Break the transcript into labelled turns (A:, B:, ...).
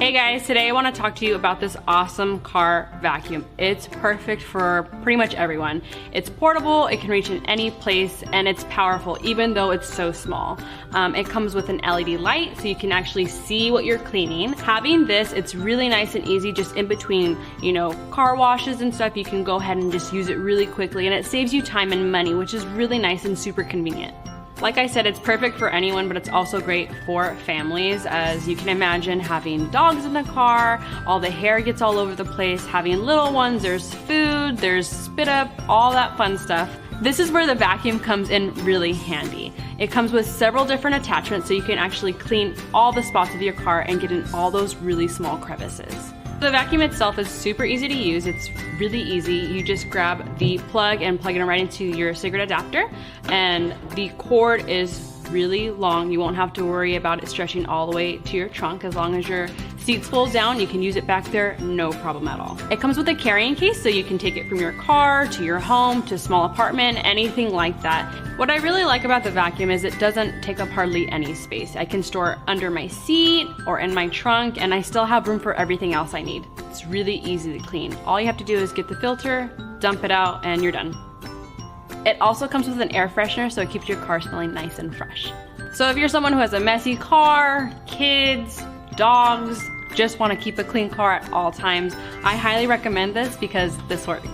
A: Hey guys, today I want to talk to you about this awesome car vacuum. It's perfect for pretty much everyone. It's portable, it can reach in any place, and it's powerful even though it's so small. It comes with an LED light so you can actually see what you're cleaning. Having this, it's really nice and easy just in between, car washes and stuff. You can go ahead and just use it really quickly, and it saves you time and money, which is really nice and super convenient. Like I said, it's perfect for anyone, but it's also great for families. As you can imagine, having dogs in the car, all the hair gets all over the place, having little ones, there's food, there's spit up, all that fun stuff. This is where the vacuum comes in really handy. It comes with several different attachments so you can actually clean all the spots of your car and get in all those really small crevices. The vacuum itself is super easy to use. It's really easy. You just grab the plug and plug it right into your cigarette adapter, and the cord is really long. You won't have to worry about it stretching all the way to your trunk. As long as your seats fold down, you can use it back there, no problem at all. It comes with a carrying case so you can take it from your car to your home to a small apartment, anything like that. What I really like about the vacuum is it doesn't take up hardly any space. I can store it under my seat or in my trunk, and I still have room for everything else I need. It's really easy to clean. All you have to do is get the filter, dump it out, and you're done. It also comes with an air freshener so it keeps your car smelling nice and fresh. So if you're someone who has a messy car, kids, dogs, just want to keep a clean car at all times, I highly recommend this because this works.